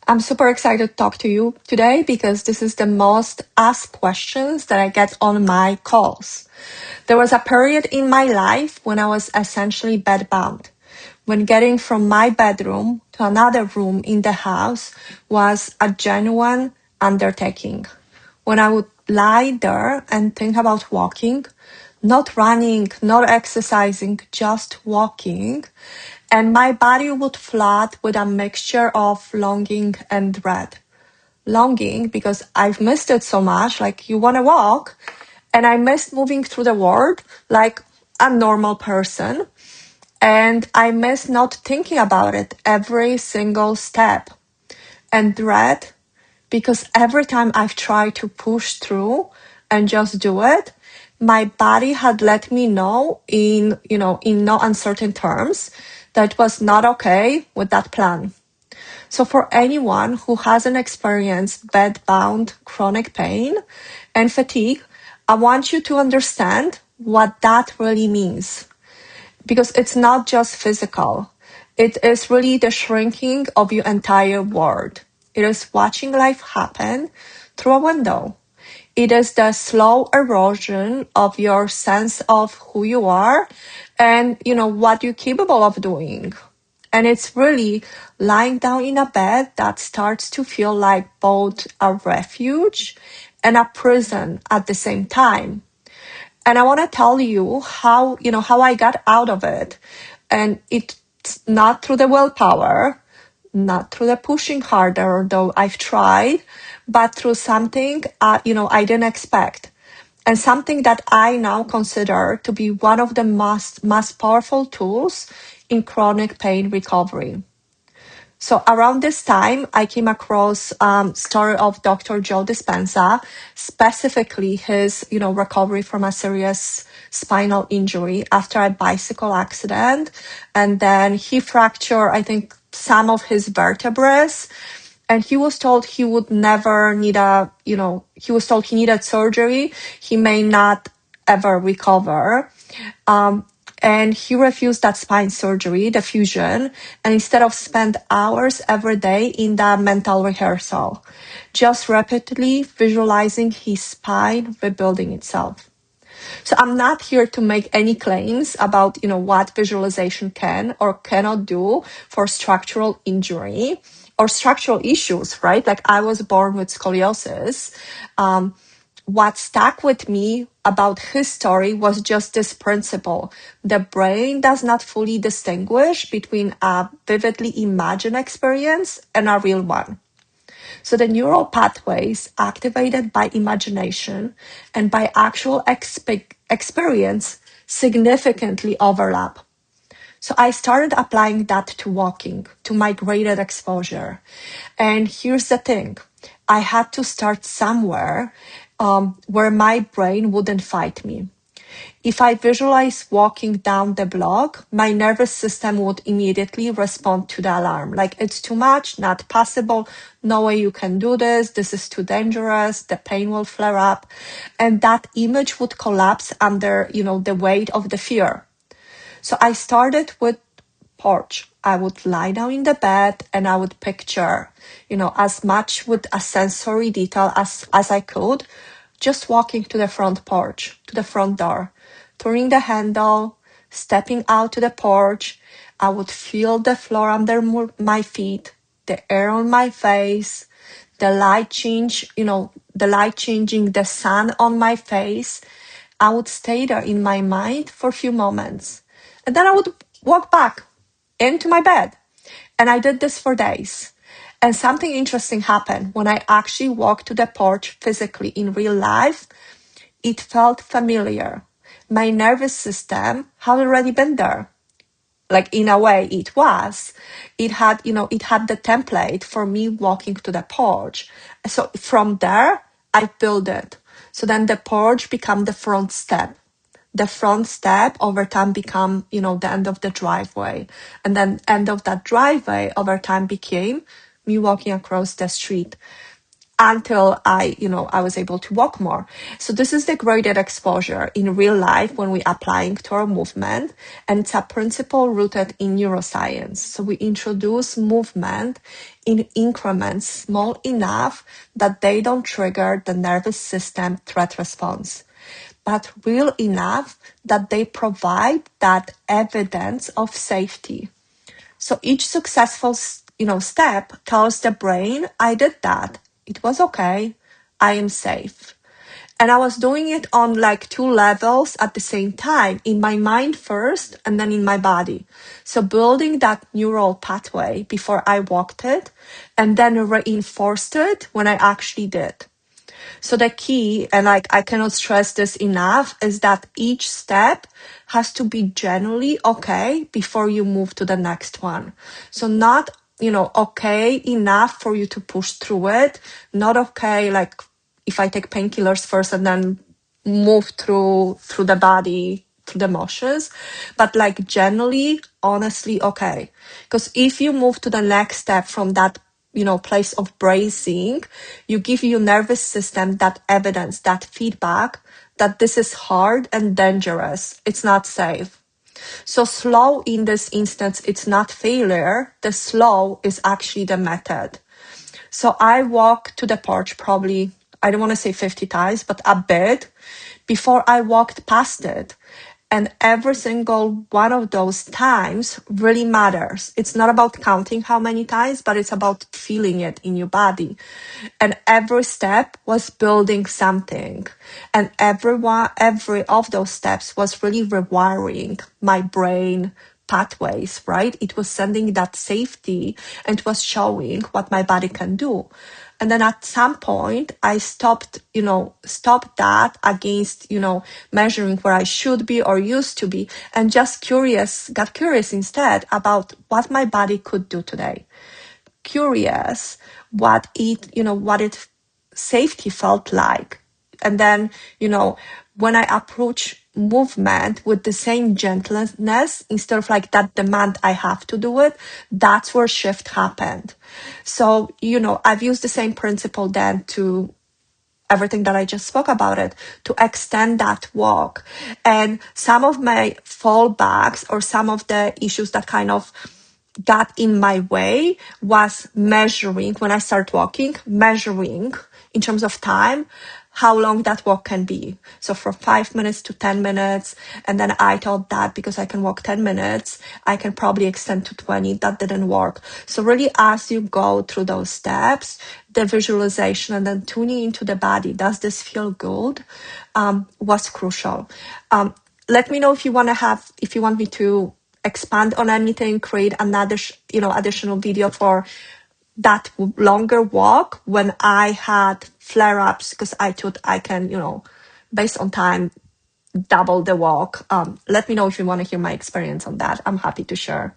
I'm super excited to talk to you today because this is the most asked questions that I get on my calls. There was a period in my life when I was essentially bedbound, when getting from my bedroom to another room in the house was a genuine undertaking. When I would lie there and think about walking, not running, not exercising, just walking, and my body would flood with a mixture of longing and dread. Longing because I've missed it so much, like you want to walk, and I missed moving through the world like a normal person, and I miss not thinking about it every single step. And dread because every time I've tried to push through and just do it, my body had let me know in no uncertain terms that was not okay with that plan. So for anyone who hasn't experienced bed-bound chronic pain and fatigue, I want you to understand what that really means because it's not just physical. It is really the shrinking of your entire world. It is watching life happen through a window. It is the slow erosion of your sense of who you are and, what you're capable of doing. And it's really lying down in a bed that starts to feel like both a refuge and a prison at the same time. And I want to tell you how I got out of it. And it's not through the willpower, not through the pushing harder, though I've tried, but through something, I didn't expect. And something that I now consider to be one of the most powerful tools in chronic pain recovery. So around this time, I came across story of Dr. Joe Dispenza, specifically his, recovery from a serious spinal injury after a bicycle accident. And then he fractured, I think, some of his vertebrae. And he was told he would never need he was told he needed surgery. He may not ever recover. And he refused that spine surgery, the fusion, and instead of spend hours every day in that mental rehearsal, just rapidly visualizing his spine rebuilding itself. So I'm not here to make any claims about, what visualization can or cannot do for structural injury or structural issues, right? Like I was born with scoliosis. What stuck with me about his story was just this principle. The brain does not fully distinguish between a vividly imagined experience and a real one. So the neural pathways activated by imagination and by actual experience significantly overlap. So I started applying that to walking, to my graded exposure. And here's the thing. I had to start somewhere where my brain wouldn't fight me. If I visualize walking down the block, my nervous system would immediately respond to the alarm. Like, it's too much, not possible, no way you can do this is too dangerous, the pain will flare up. And that image would collapse under, the weight of the fear. So I started with porch. I would lie down in the bed and I would picture, as much with a sensory detail as I could, just walking to the front porch, to the front door, turning the handle, stepping out to the porch. I would feel the floor under my feet, the air on my face, the light changing the sun on my face. I would stay there in my mind for a few moments. And then I would walk back into my bed. And I did this for days. And something interesting happened when I actually walked to the porch physically in real life. It felt familiar. My nervous system had already been there. Like, in a way, it was. It had the template for me walking to the porch. So from there, I built it. So then the porch became the front step. The front step over time become, the end of the driveway. And then end of that driveway over time became me walking across the street. until I was able to walk more. So this is the graded exposure in real life when we applying to our movement. And it's a principle rooted in neuroscience. So we introduce movement in increments small enough that they don't trigger the nervous system threat response, but real enough that they provide that evidence of safety. So each successful, step tells the brain, I did that. It was okay. I am safe. And I was doing it on like two levels at the same time, in my mind first and then in my body. So building that neural pathway before I walked it and then reinforced it when I actually did. So the key, and like I cannot stress this enough, is that each step has to be generally okay before you move to the next one. So not, okay enough for you to push through it, not okay like if I take painkillers first and then move through the body, through the motions, but like generally, honestly, okay. Because if you move to the next step from that place of bracing, you give your nervous system that evidence, that feedback that this is hard and dangerous. It's not safe. So slow in this instance, it's not failure. The slow is actually the method. So I walk to the porch probably, I don't want to say 50 times, but a bit before I walked past it. And every single one of those times really matters. It's not about counting how many times, but it's about feeling it in your body. And every step was building something. And every of those steps was really rewiring my brain pathways, right? It was sending that safety and it was showing what my body can do. And then at some point I stopped that against, measuring where I should be or used to be, and just got curious instead about what my body could do today. Curious what it safety felt like. And then, when I approach movement with the same gentleness, instead of like that demand I have to do it, that's where shift happened. So, I've used the same principle then to everything that I just spoke about it, to extend that walk. And some of my fallbacks or some of the issues that kind of got in my way was measuring when I start walking, measuring in terms of time, how long that walk can be. So from 5 minutes to 10 minutes. And then I thought that because I can walk 10 minutes, I can probably extend to 20. That didn't work. So really as you go through those steps, the visualization and then tuning into the body, does this feel good? Was crucial. Let me know if you want me to expand on anything, create another, additional video for that longer walk when I had flare-ups, because I thought I can, based on time, double the walk. Let me know if you want to hear my experience on that. I'm happy to share.